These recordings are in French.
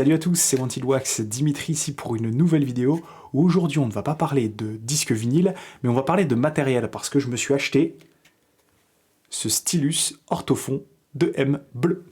Salut à tous, c'est Wanted-Wax, Dimitri ici pour une nouvelle vidéo où aujourd'hui on ne va pas parler de disque vinyle, mais on va parler de matériel parce que je me suis acheté ce stylus Ortofon 2M bleu.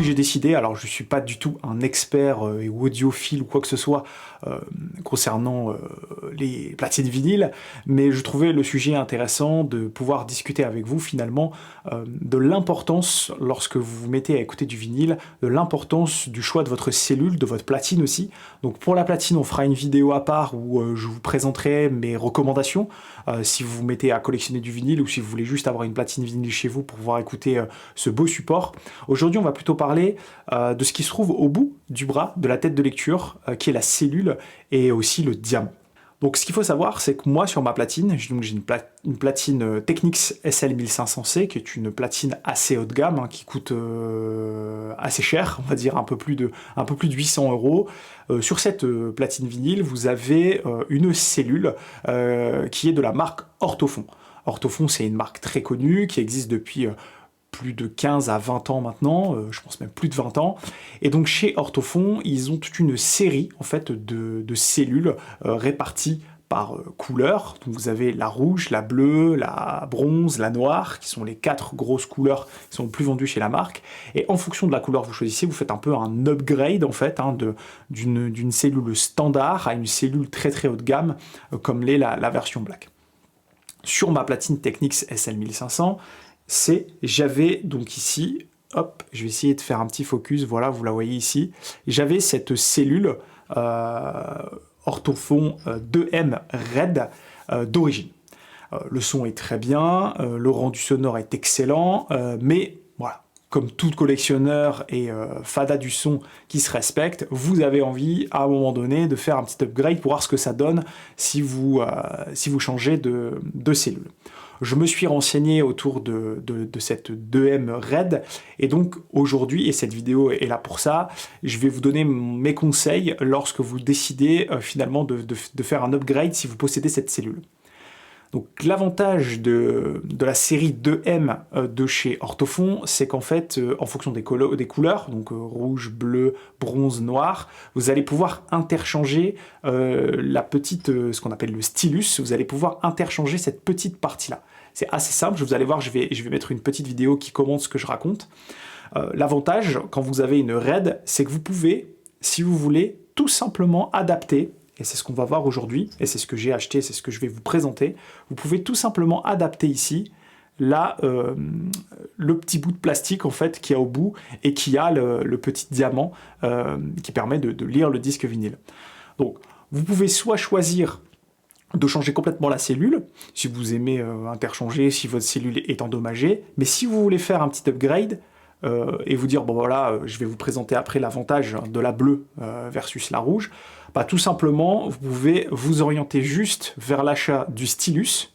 J'ai décidé, alors je suis pas du tout un expert ou audiophile ou quoi que ce soit concernant les platines vinyles, mais je trouvais le sujet intéressant de pouvoir discuter avec vous finalement de l'importance, lorsque vous vous mettez à écouter du vinyle, de l'importance du choix de votre cellule, de votre platine aussi. Donc pour la platine, on fera une vidéo à part où je vous présenterai mes recommandations, si vous vous mettez à collectionner du vinyle ou si vous voulez juste avoir une platine vinyle chez vous pour pouvoir écouter ce beau support. Aujourd'hui, on va plutôt parler de ce qui se trouve au bout du bras, de la tête de lecture, qui est la cellule et aussi le diamant. Donc ce qu'il faut savoir, c'est que moi sur ma platine, j'ai une platine Technics SL1500C, qui est une platine assez haut de gamme, qui coûte assez cher, on va dire un peu plus de 800 €. Sur cette platine vinyle, vous avez une cellule qui est de la marque Ortofon. Ortofon, c'est une marque très connue, qui existe depuis plus de 15 à 20 ans maintenant, je pense même plus de 20 ans. Et donc chez Ortofon, ils ont toute une série en fait de cellules réparties par couleur. Donc vous avez la rouge, la bleue, la bronze, la noire, qui sont les 4 grosses couleurs qui sont les plus vendues chez la marque. Et en fonction de la couleur que vous choisissez, vous faites un peu un upgrade en fait, d'une cellule standard à une cellule très très haut de gamme, comme l'est la version black. Sur ma platine Technics SL1500, j'avais donc ici, hop, je vais essayer de faire un petit focus, voilà, vous la voyez ici, j'avais cette cellule Ortofon 2M Red d'origine. Le son est très bien, le rendu sonore est excellent, mais voilà, comme tout collectionneur et fada du son qui se respecte, vous avez envie à un moment donné de faire un petit upgrade pour voir ce que ça donne si vous changez de cellule. Je me suis renseigné autour de cette 2M Red, et donc aujourd'hui, et cette vidéo est là pour ça, je vais vous donner mes conseils lorsque vous décidez finalement de faire un upgrade si vous possédez cette cellule. Donc l'avantage de la série 2M de chez Ortofon, c'est qu'en fait, en fonction des couleurs, donc rouge, bleu, bronze, noir, vous allez pouvoir interchanger ce qu'on appelle le stylus, vous allez pouvoir interchanger cette petite partie-là. C'est assez simple, vous allez voir, je vais mettre une petite vidéo qui commente ce que je raconte. L'avantage, quand vous avez une Red, c'est que vous pouvez, si vous voulez, tout simplement adapter. Et c'est ce qu'on va voir aujourd'hui, et c'est ce que j'ai acheté, c'est ce que je vais vous présenter. Vous pouvez tout simplement adapter ici là, le petit bout de plastique en fait qui a au bout et qui a le petit diamant qui permet de lire le disque vinyle. Donc vous pouvez soit choisir de changer complètement la cellule, si vous aimez interchanger, si votre cellule est endommagée, mais si vous voulez faire un petit upgrade, et vous dire, bon voilà, je vais vous présenter après l'avantage de la bleue versus la rouge, bah, tout simplement, vous pouvez vous orienter juste vers l'achat du stylus,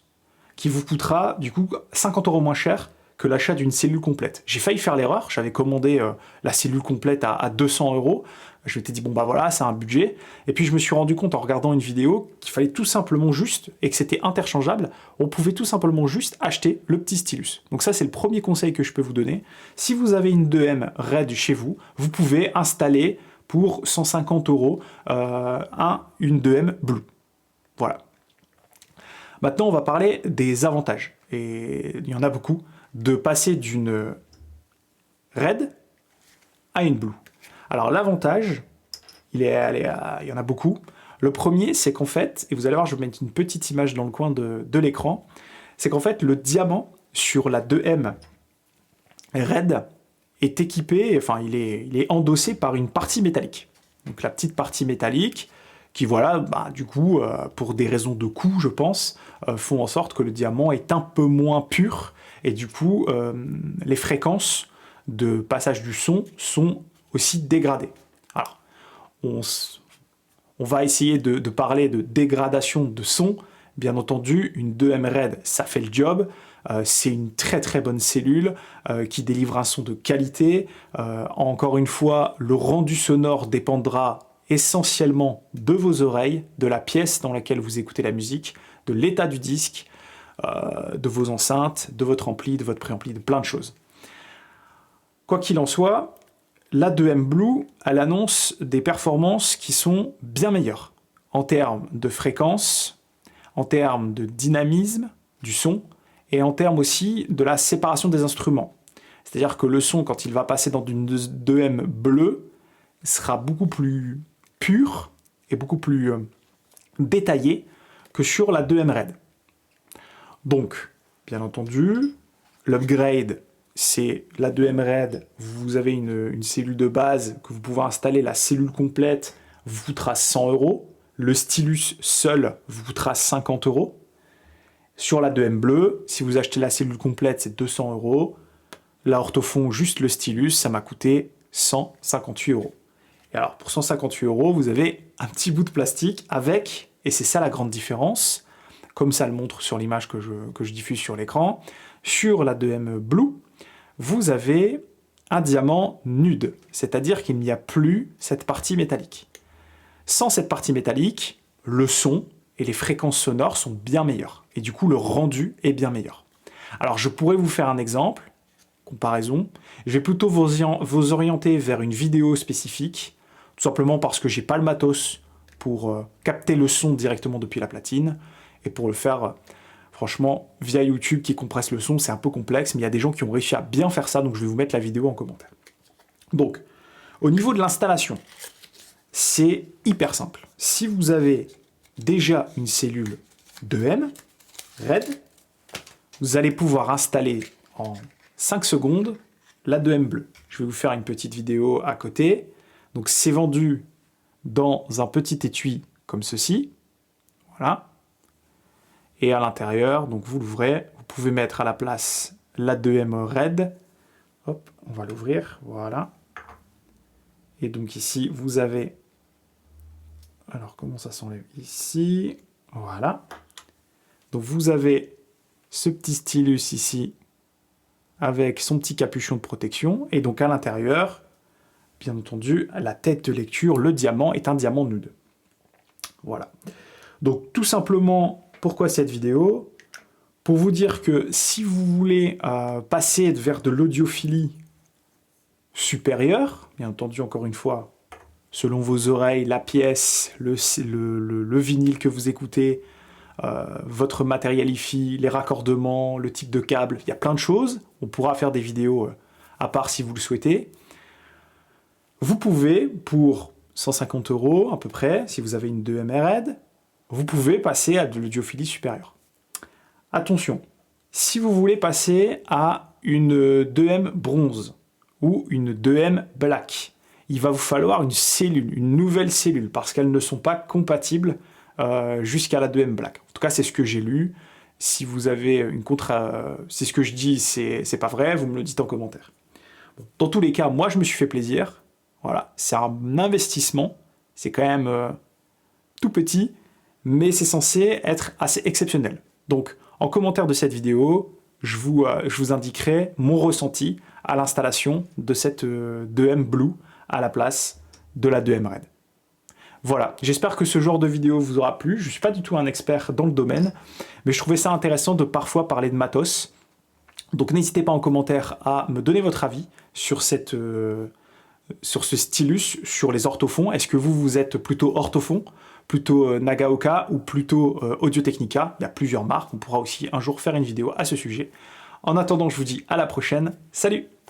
qui vous coûtera du coup 50 € moins cher que l'achat d'une cellule complète. J'ai failli faire l'erreur, j'avais commandé la cellule complète à 200 €, je m'étais dit, bon bah voilà, c'est un budget, et puis je me suis rendu compte en regardant une vidéo qu'il fallait tout simplement juste, et que c'était interchangeable, on pouvait tout simplement juste acheter le petit stylus. Donc ça c'est le premier conseil que je peux vous donner. Si vous avez une 2M Red chez vous, vous pouvez installer pour 150 € une 2M Blue. Voilà. Maintenant on va parler des avantages, et il y en a beaucoup, de passer d'une Red à une Blue. Alors l'avantage, il y en a beaucoup. Le premier, c'est qu'en fait, et vous allez voir, je vais mettre une petite image dans le coin de l'écran, c'est qu'en fait, le diamant sur la 2M Red est équipé, enfin il est endossé par une partie métallique. donc la petite partie métallique, qui voilà, du coup, pour des raisons de coût, je pense, font en sorte que le diamant est un peu moins pur, et du coup, les fréquences de passage du son sont aussi dégradées. Alors, on va essayer de parler de dégradation de son. Bien entendu, une 2M RAID, ça fait le job. C'est une très très bonne cellule qui délivre un son de qualité. Encore une fois, le rendu sonore dépendra essentiellement de vos oreilles, de la pièce dans laquelle vous écoutez la musique, de l'état du disque, de vos enceintes, de votre ampli, de votre préampli, de plein de choses. Quoi qu'il en soit, la 2M Blue, elle annonce des performances qui sont bien meilleures en termes de fréquence, en termes de dynamisme du son et en termes aussi de la séparation des instruments. C'est-à-dire que le son, quand il va passer dans une 2M bleue, sera beaucoup plus pur et beaucoup plus détaillé que sur la 2M RAID. Donc, bien entendu, l'upgrade, c'est la 2M RAID, vous avez une cellule de base que vous pouvez installer, la cellule complète vous coûtera 100 €, le stylus seul vous coûtera 50 €. Sur la 2M bleue, si vous achetez la cellule complète, c'est 200 €. La orthophon, juste le stylus, ça m'a coûté 158 €. Et alors, pour 158 €, vous avez un petit bout de plastique avec, et c'est ça la grande différence, comme ça le montre sur l'image que je diffuse sur l'écran, sur la 2M Blue, vous avez un diamant nude, c'est-à-dire qu'il n'y a plus cette partie métallique. Sans cette partie métallique, le son et les fréquences sonores sont bien meilleures, et du coup le rendu est bien meilleur. Alors je pourrais vous faire un exemple, comparaison, je vais plutôt vous orienter vers une vidéo spécifique, tout simplement parce que j'ai pas le matos pour capter le son directement depuis la platine, et pour le faire, franchement, via YouTube qui compresse le son, c'est un peu complexe, mais il y a des gens qui ont réussi à bien faire ça, donc je vais vous mettre la vidéo en commentaire. Donc, au niveau de l'installation, c'est hyper simple. Si vous avez déjà une cellule 2M, RAID, vous allez pouvoir installer en 5 secondes la 2M bleue. Je vais vous faire une petite vidéo à côté. Donc c'est vendu dans un petit étui comme ceci. Voilà. Et à l'intérieur, donc vous l'ouvrez, vous pouvez mettre à la place la 2M RAID. Hop, on va l'ouvrir, voilà. Et donc ici, vous avez... Alors, comment ça s'enlève ici? Voilà. Donc vous avez ce petit stylus ici, avec son petit capuchon de protection. Et donc à l'intérieur, bien entendu, la tête de lecture, le diamant, est un diamant nude. Voilà. Donc tout simplement... Pourquoi cette vidéo? Pour vous dire que si vous voulez passer vers de l'audiophilie supérieure, bien entendu, encore une fois, selon vos oreilles, la pièce, le vinyle que vous écoutez, votre matériel hi-fi, les raccordements, le type de câble, il y a plein de choses. On pourra faire des vidéos à part si vous le souhaitez. Vous pouvez, pour 150 € à peu près, si vous avez une 2M RAID, vous pouvez passer à de l'audiophilie supérieure. Attention, si vous voulez passer à une 2M bronze ou une 2M black, il va vous falloir une cellule, une nouvelle cellule, parce qu'elles ne sont pas compatibles jusqu'à la 2M black. En tout cas, c'est ce que j'ai lu. Si vous avez une c'est ce que je dis, c'est pas vrai, vous me le dites en commentaire. Bon, dans tous les cas, moi, je me suis fait plaisir. Voilà, c'est un investissement. C'est quand même tout petit, mais c'est censé être assez exceptionnel. Donc, en commentaire de cette vidéo, je vous indiquerai mon ressenti à l'installation de cette 2M Blue à la place de la 2M RAID. Voilà, j'espère que ce genre de vidéo vous aura plu. Je ne suis pas du tout un expert dans le domaine, mais je trouvais ça intéressant de parfois parler de matos. Donc n'hésitez pas en commentaire à me donner votre avis sur ce stylus, sur les orthophons. Est-ce que vous êtes plutôt orthophon, plutôt Nagaoka ou plutôt Audio-Technica? Il y a plusieurs marques, on pourra aussi un jour faire une vidéo à ce sujet. En attendant, je vous dis à la prochaine. Salut!